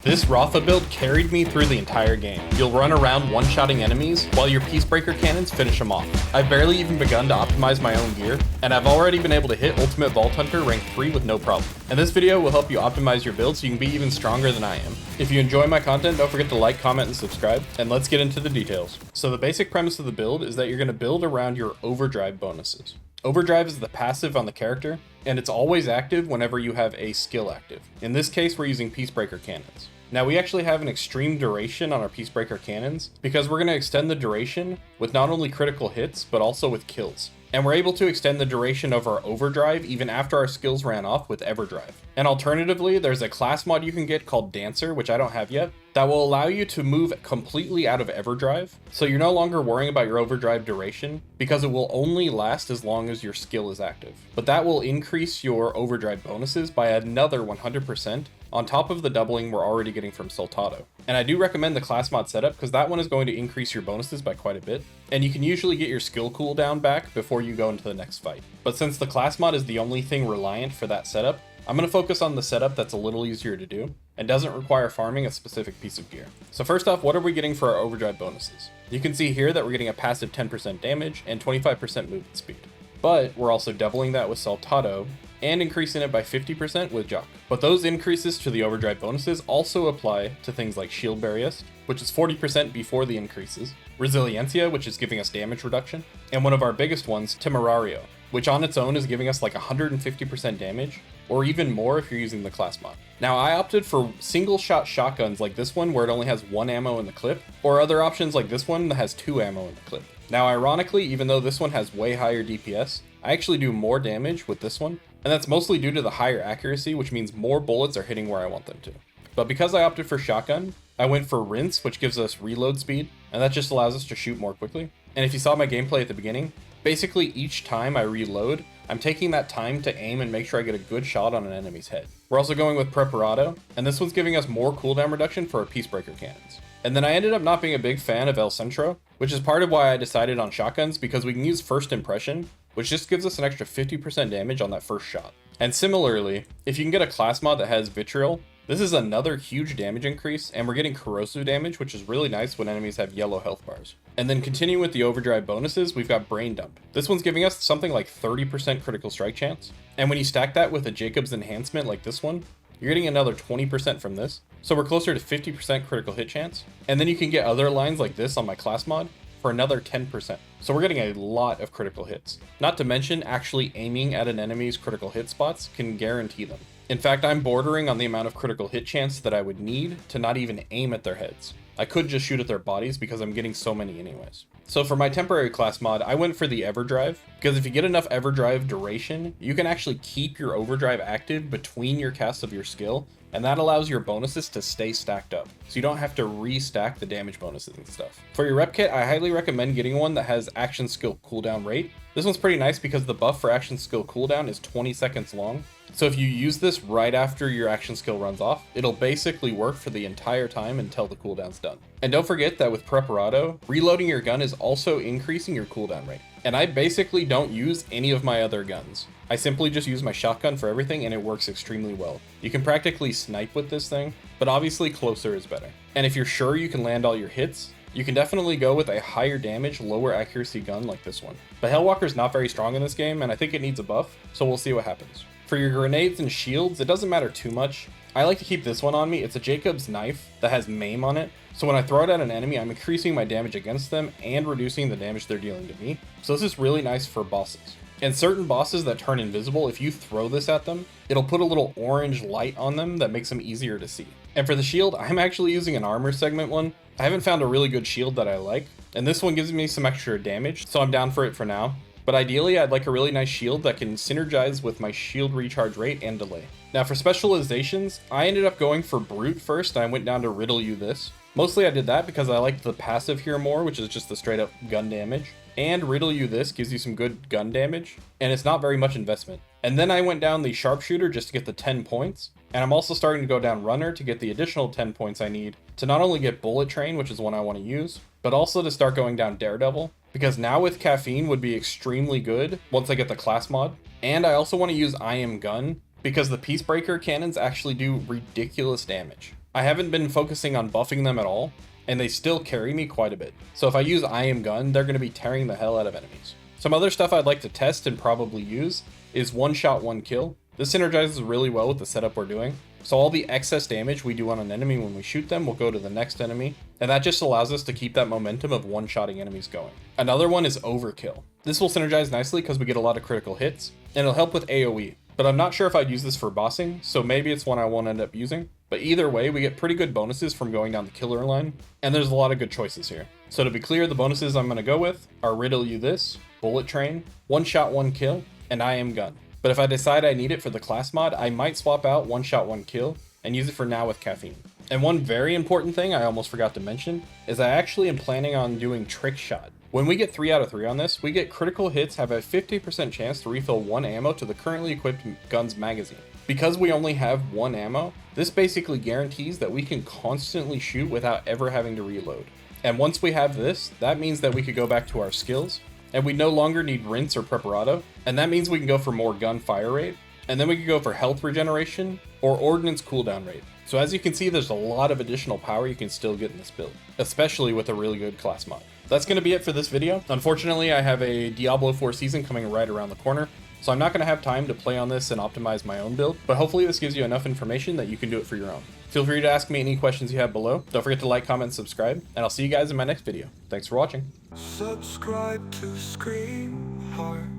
This Rafa build carried me through the entire game. You'll run around one-shotting enemies while your Peacebreaker cannons finish them off. I've barely even begun to optimize my own gear, and I've already been able to hit Ultimate Vault Hunter rank 3 with no problem. And this video will help you optimize your build so you can be even stronger than I am. If you enjoy my content, don't forget to like, comment, and subscribe, and let's get into the details. So the basic premise of the build is that you're going to build around your Overdrive bonuses. Overdrive is the passive on the character, and it's always active whenever you have a skill active. In this case, we're using Peacebreaker cannons. Now we actually have an extreme duration on our Peacebreaker cannons because we're going to extend the duration with not only critical hits, but also with kills. And we're able to extend the duration of our Overdrive even after our skills ran off with Everdrive. And alternatively, there's a class mod you can get called Dancer, which I don't have yet, that will allow you to move completely out of Everdrive. So you're no longer worrying about your Overdrive duration because it will only last as long as your skill is active. But that will increase your Overdrive bonuses by another 100%. On top of the doubling we're already getting from Soltado. And I do recommend the class mod setup because that one is going to increase your bonuses by quite a bit, and you can usually get your skill cooldown back before you go into the next fight. But since the class mod is the only thing reliant for that setup, I'm going to focus on the setup that's a little easier to do and doesn't require farming a specific piece of gear. So first off, what are we getting for our Overdrive bonuses? You can see here that we're getting a passive 10% damage and 25% movement speed. But we're also doubling that with Soltado and increasing it by 50% with Jock. But those increases to the Overdrive bonuses also apply to things like Shield Barriest, which is 40% before the increases, Resiliencia, which is giving us damage reduction, and one of our biggest ones, Temerario, which on its own is giving us like 150% damage, or even more if you're using the class mod. Now I opted for single shot shotguns like this one where it only has 1 ammo in the clip, or other options like this one that has 2 ammo in the clip. Now ironically, even though this one has way higher DPS, I actually do more damage with this one, and that's mostly due to the higher accuracy, which means more bullets are hitting where I want them to. But because I opted for shotgun, I went for rinse, which gives us reload speed, and that just allows us to shoot more quickly. And if you saw my gameplay at the beginning, basically each time I reload, I'm taking that time to aim and make sure I get a good shot on an enemy's head. We're also going with Preparado, and this one's giving us more cooldown reduction for our Peacebreaker cannons. And then I ended up not being a big fan of El Centro, which is part of why I decided on shotguns, because we can use First Impression, which just gives us an extra 50% damage on that first shot. And similarly, if you can get a class mod that has Vitriol, this is another huge damage increase, and we're getting corrosive damage, which is really nice when enemies have yellow health bars. And then continuing with the Overdrive bonuses, we've got Brain Dump. This one's giving us something like 30% critical strike chance, and when you stack that with a Jakobs enhancement like this one, you're getting another 20% from this, so we're closer to 50% critical hit chance. And then you can get other lines like this on my class mod for another 10%. So we're getting a lot of critical hits. Not to mention, actually aiming at an enemy's critical hit spots can guarantee them. In fact, I'm bordering on the amount of critical hit chance that I would need to not even aim at their heads. I could just shoot at their bodies because I'm getting so many anyways. So for my temporary class mod, I went for the Everdrive, because if you get enough Everdrive duration, you can actually keep your Overdrive active between your casts of your skill, and that allows your bonuses to stay stacked up, so you don't have to restack the damage bonuses and stuff. For your rep kit, I highly recommend getting one that has action skill cooldown rate. This one's pretty nice because the buff for action skill cooldown is 20 seconds long, so if you use this right after your action skill runs off, it'll basically work for the entire time until the cooldown's done. And don't forget that with Preparado, reloading your gun is also increasing your cooldown rate. And I basically don't use any of my other guns. I simply just use my shotgun for everything, and it works extremely well. You can practically snipe with this thing, but obviously closer is better. And if you're sure you can land all your hits, you can definitely go with a higher damage, lower accuracy gun like this one. But Hellwalker's not very strong in this game, and I think it needs a buff, so we'll see what happens. For your grenades and shields, it doesn't matter too much. I like to keep this one on me. It's a Jakobs knife that has maim on it, so when I throw it at an enemy, I'm increasing my damage against them and reducing the damage they're dealing to me. So this is really nice for bosses. And certain bosses that turn invisible, if you throw this at them, it'll put a little orange light on them that makes them easier to see. And for the shield, I'm actually using an armor segment one. I haven't found a really good shield that I like, and this one gives me some extra damage, so I'm down for it for now. But ideally, I'd like a really nice shield that can synergize with my shield recharge rate and delay. Now for specializations, I ended up going for Brute first, and I went down to Riddle You This. Mostly I did that because I liked the passive here more, which is just the straight up gun damage. And Riddle You This gives you some good gun damage, and it's not very much investment. And then I went down the Sharpshooter just to get the 10 points, and I'm also starting to go down Runner to get the additional 10 points I need to not only get Bullet Train, which is one I want to use, but also to start going down Daredevil, because now with Caffeine would be extremely good once I get the class mod. And I also want to use I Am Gun, because the Peacebreaker cannons actually do ridiculous damage. I haven't been focusing on buffing them at all, and they still carry me quite a bit. So if I use I Am Gun, they're going to be tearing the hell out of enemies. Some other stuff I'd like to test and probably use is one shot, one kill. This synergizes really well with the setup we're doing. So all the excess damage we do on an enemy when we shoot them will go to the next enemy, and that just allows us to keep that momentum of one-shotting enemies going. Another one is Overkill. This will synergize nicely because we get a lot of critical hits, and it'll help with AoE, but I'm not sure if I'd use this for bossing, so maybe it's one I won't end up using. But either way, we get pretty good bonuses from going down the killer line, and there's a lot of good choices here. So to be clear, the bonuses I'm going to go with are Riddle You This, Bullet Train, One Shot, One Kill, and I Am Gun. But if I decide I need it for the class mod, I might swap out One Shot, One Kill and use it for now with Caffeine. And one very important thing I almost forgot to mention is I actually am planning on doing Trick Shot. When we get 3 out of 3 on this, we get critical hits have a 50% chance to refill 1 ammo to the currently equipped gun's magazine. Because we only have 1 ammo, this basically guarantees that we can constantly shoot without ever having to reload. And once we have this, that means that we could go back to our skills, and we no longer need Rinse or Preparado, and that means we can go for more gun fire rate, and then we can go for health regeneration or ordnance cooldown rate. So as you can see, there's a lot of additional power you can still get in this build, especially with a really good class mod. That's going to be it for this video. Unfortunately, I have a Diablo 4 season coming right around the corner, so I'm not going to have time to play on this and optimize my own build, but hopefully this gives you enough information that you can do it for your own. Feel free to ask me any questions you have below. Don't forget to like, comment, and subscribe, and I'll see you guys in my next video. Thanks for watching. Subscribe to Scream Heart.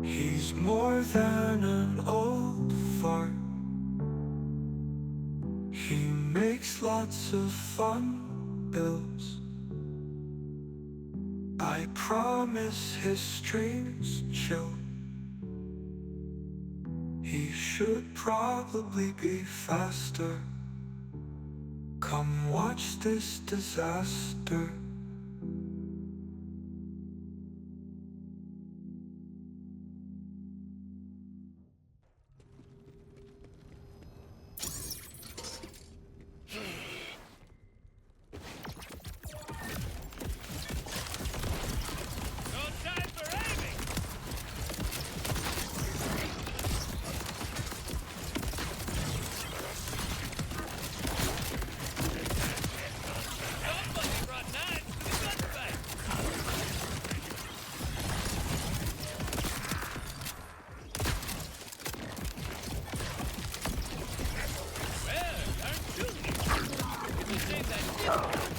He's more than an old fart. He makes lots of fun builds. I promise his streams chill. He should probably be faster. Come watch this disaster. Well, aren't you? It's a shame that